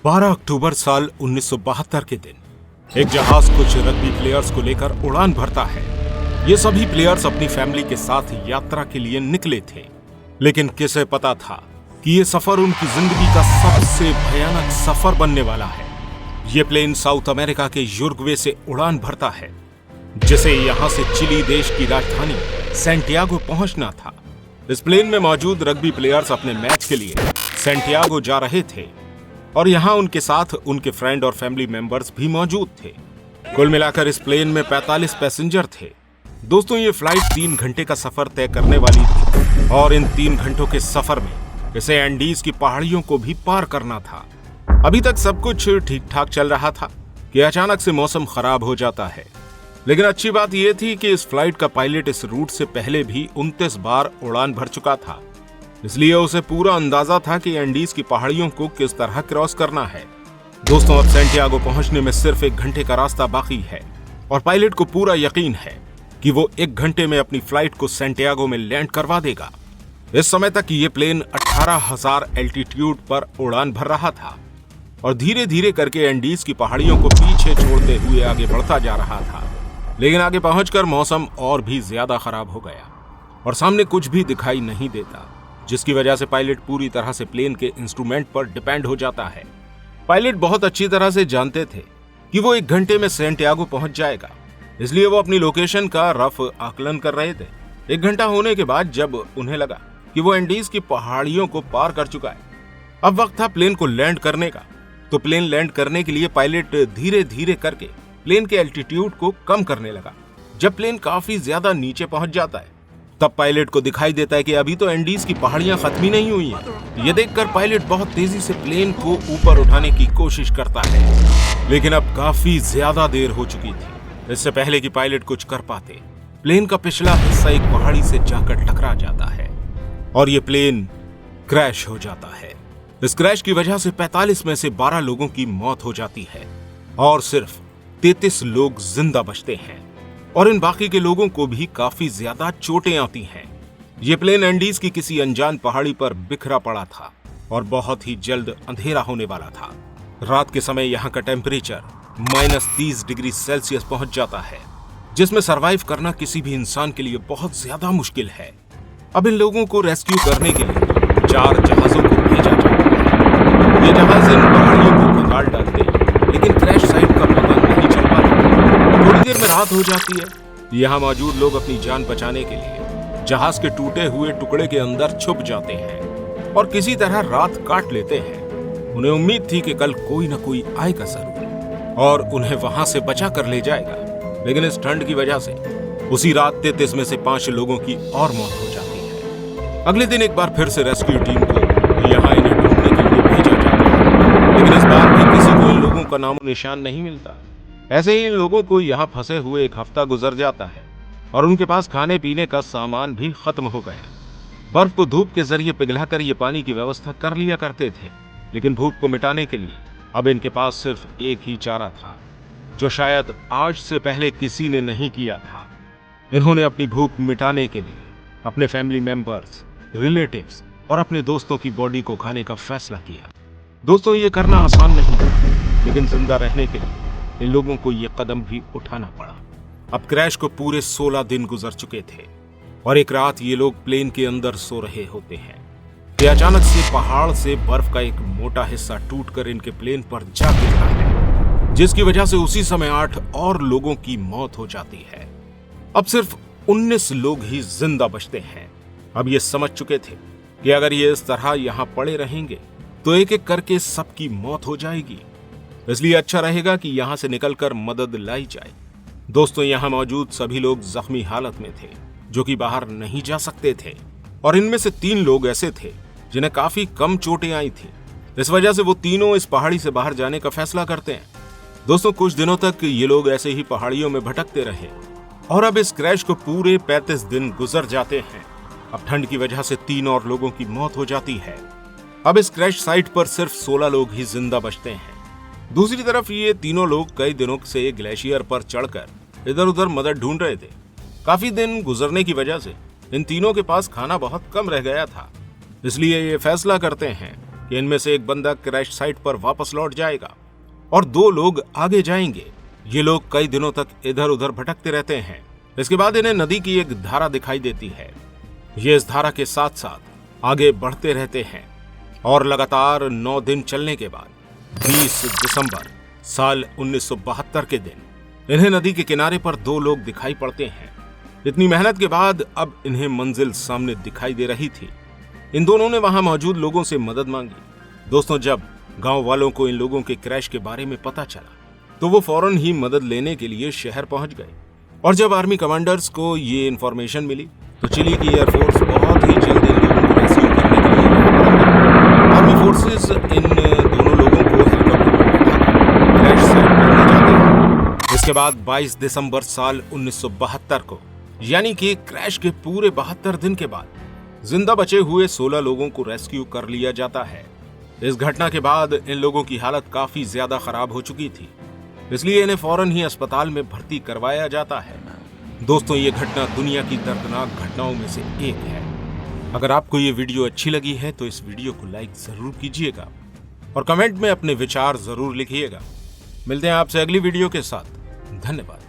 12 अक्टूबर साल 1972 के दिन एक जहाज कुछ रग्बी प्लेयर्स को लेकर उड़ान भरता है। ये सभी प्लेयर्स अपनी फैमिली के साथ यात्रा के लिए निकले थे, लेकिन किसे पता था कि ये सफर उनकी जिंदगी का सबसे भयानक सफर बनने वाला है। ये प्लेन साउथ अमेरिका के यूरुग्वे से उड़ान भरता है, जिसे यहाँ से चिली देश की राजधानी सैंटियागो पहुंचना था। इस प्लेन में मौजूद रग्बी प्लेयर्स अपने मैच के लिए सैंटियागो जा रहे थे और यहाँ उनके साथ उनके फ्रेंड और फैमिली मेंबर्स भी मौजूद थे। कुल मिलाकर इस प्लेन में 45 पैसेंजर थे। दोस्तों, ये फ्लाइट 3 घंटे का सफर तय करने वाली थी और इन 3 घंटों के सफर में इसे एंडीज की पहाड़ियों को भी पार करना था। अभी तक सब कुछ ठीक ठाक चल रहा था कि अचानक से मौसम खराब हो जाता है। लेकिन अच्छी बात यह थी कि इस फ्लाइट का पायलट इस रूट से पहले भी 29 बार उड़ान भर चुका था, इसलिए उसे पूरा अंदाजा था कि एंडीज की पहाड़ियों को किस तरह क्रॉस करना है। दोस्तों, अब सैंटियागो पहुंचने में सिर्फ 1 घंटे का रास्ता बाकी है और पायलट को पूरा यकीन है कि वो 1 घंटे में अपनी फ्लाइट को सैंटियागो में लैंड करवा देगा। इस समय तक ये प्लेन 18,000 एल्टीट्यूड पर उड़ान भर रहा था और धीरे धीरे करके एंडीज की पहाड़ियों को पीछे छोड़ते हुए आगे बढ़ता जा रहा था। लेकिन आगे पहुंचकर मौसम और भी ज्यादा खराब हो गया और सामने कुछ भी दिखाई नहीं देता, जिसकी वजह से पायलट पूरी तरह से प्लेन के इंस्ट्रूमेंट पर डिपेंड हो जाता है। पायलट बहुत अच्छी तरह से जानते थे कि वो 1 घंटे में सैंटियागो पहुंच जाएगा, इसलिए वो अपनी लोकेशन का रफ आकलन कर रहे थे। 1 घंटा होने के बाद जब उन्हें लगा कि वो एंडीज की पहाड़ियों को पार कर चुका है, अब वक्त था प्लेन को लैंड करने का। तो प्लेन लैंड करने के लिए पायलट धीरे धीरे करके प्लेन के एल्टीट्यूड को कम करने लगा। जब प्लेन काफी ज्यादा नीचे पहुंच जाता है, तब पायलट को दिखाई देता है कि अभी तो एंडीज की पहाड़ियां खत्म ही नहीं हुई हैं। ये देखकर पायलट बहुत तेजी से प्लेन को ऊपर उठाने की कोशिश करता है, लेकिन अब काफी ज्यादा देर हो चुकी थी। इससे पहले कि पायलट कुछ कर पाते, प्लेन का पिछला हिस्सा एक पहाड़ी से जाकर टकरा जाता है और ये प्लेन क्रैश हो जाता है। इस क्रैश की वजह से 45 में से 12 लोगों की मौत हो जाती है और सिर्फ 33 लोग जिंदा बचते हैं और इन बाकी के लोगों को भी काफी ज्यादा चोटें आती हैं। ये प्लेन एंडीज की किसी अनजान पहाड़ी पर बिखरा पड़ा था और बहुत ही जल्द अंधेरा होने वाला था। रात के समय यहाँ का टेम्परेचर -30 डिग्री सेल्सियस पहुंच जाता है, जिसमें सरवाइव करना किसी भी इंसान के लिए बहुत ज्यादा मुश्किल है। अब इन लोगों को रेस्क्यू करने के लिए 4 जहाजों को भेजा जाता है। ये जहाज इन पहाड़ियों को खंगाल डालते हैं, लेकिन क्रैश साइट का पता नहीं चल पाता। थोड़ी देर में रात हो जाती है। यहाँ मौजूद लोग अपनी जान बचाने के लिए जहाज के टूटे हुए टुकड़े के अंदर छुप जाते हैं और किसी तरह रात काट लेते हैं। उन्हें उम्मीद थी कि कल कोई न कोई आएगा जरूर और उन्हें वहां से बचा कर ले जाएगा, लेकिन इस ठंड की वजह से उसी रात 33 में से 5 लोगों की और मौत हो जाती है। अगले दिन एक बार फिर से रेस्क्यू टीम को यहाँ इन्हें ढूंढने के लिए भेजा जाता है, लेकिन इस बार भी किसी को इन लोगों का नामो निशान नहीं मिलता। ऐसे ही इन लोगों को यहाँ फंसे हुए 1 हफ्ता गुजर जाता है और उनके पास खाने पीने का सामान भी खत्म हो गया। बर्फ को धूप के जरिए पिघलाकर ये पानी की व्यवस्था कर लिया करते थे, लेकिन भूख को मिटाने के लिए अब इनके पास सिर्फ एक ही चारा था, जो शायद आज से पहले किसी ने नहीं किया था। इन्होंने अपनी भूख मिटाने के लिए अपने फैमिली मेंबर्स, रिलेटिव्स और अपने दोस्तों की बॉडी को खाने का फैसला किया। दोस्तों, ये करना आसान नहीं था, लेकिन जिंदा रहने के लिए इन लोगों को ये कदम भी उठाना पड़ा। अब क्रैश को पूरे 16 दिन गुजर चुके थे और एक रात ये लोग प्लेन के अंदर सो रहे होते हैं कि अचानक से पहाड़ से बर्फ का एक मोटा हिस्सा टूटकर इनके प्लेन पर जा गिरता है, जिसकी वजह से उसी समय 8 और लोगों की मौत हो जाती है। अब सिर्फ 19 लोग ही जिंदा बचते हैं। अब ये समझ चुके थे कि अगर ये इस तरह यहाँ पड़े रहेंगे तो एक एक करके सबकी मौत हो जाएगी, इसलिए अच्छा रहेगा कि यहाँ से निकलकर मदद लाई जाए। दोस्तों, यहाँ मौजूद सभी लोग जख्मी हालत में थे, जो कि बाहर नहीं जा सकते थे और इनमें से 3 लोग ऐसे थे जिन्हें काफी कम चोटें आई थी। इस वजह से वो तीनों इस पहाड़ी से बाहर जाने का फैसला करते हैं। दोस्तों, कुछ दिनों तक ये लोग ऐसे ही पहाड़ियों में भटकते रहे और अब इस क्रैश को पूरे 35 दिन गुजर जाते हैं। अब ठंड की वजह से 3 और लोगों की मौत हो जाती है। अब इस क्रैश साइट पर सिर्फ 16 लोग ही जिंदा बचते हैं। दूसरी तरफ ये तीनों लोग कई दिनों से ग्लेशियर पर चढ़कर इधर उधर मदद ढूंढ रहे थे। काफी दिन गुजरने की वजह से इन तीनों के पास खाना बहुत कम रह गया था, इसलिए ये फैसला करते हैं कि इनमें से एक बंदा क्रैश साइट पर वापस लौट जाएगा और 2 लोग आगे जाएंगे। ये लोग कई दिनों तक इधर उधर भटकते रहते हैं। इसके बाद इन्हें नदी की एक धारा दिखाई देती है। ये इस धारा के साथ साथ आगे बढ़ते रहते हैं और लगातार 9 दिन चलने के बाद 20 दिसंबर साल 1972 के दिन इन्हें नदी के किनारे पर 2 लोग दिखाई पड़ते हैं। इतनी मेहनत के बाद अब इन्हें मंजिल सामने दिखाई दे रही थी। इन दोनों ने वहां मौजूद लोगों से मदद मांगी। दोस्तों, जब गांव वालों को इन लोगों के क्रैश के बारे में पता चला तो वो फौरन ही मदद लेने के लिए शहर पहुंच गए। और जब आर्मी कमांडर्स को ये इन्फॉर्मेशन मिली तो चिली की एयरफोर्स बहुत ही जल्द इन लोगों को रेस्क्यू करने के लिए यहाँ पर आ गई। आर्मी फोर्सेस इन दोनों लोगों को हेलीकॉप्टर में बैठाकर क्रैश साइट पर ले जाते हैं। इसके बाद 22 दिसंबर साल 1972 को, यानी कि क्रैश के पूरे 72 दिन के बाद, जिंदा बचे हुए 16 लोगों को रेस्क्यू कर लिया जाता है। इस घटना के बाद इन लोगों की हालत काफी ज्यादा खराब हो चुकी थी, इसलिए इन्हें फौरन ही अस्पताल में भर्ती करवाया जाता है। दोस्तों, ये घटना दुनिया की दर्दनाक घटनाओं में से एक है। अगर आपको ये वीडियो अच्छी लगी है तो इस वीडियो को लाइक जरूर कीजिएगा और कमेंट में अपने विचार जरूर लिखिएगा। मिलते हैं आपसे अगली वीडियो के साथ। धन्यवाद।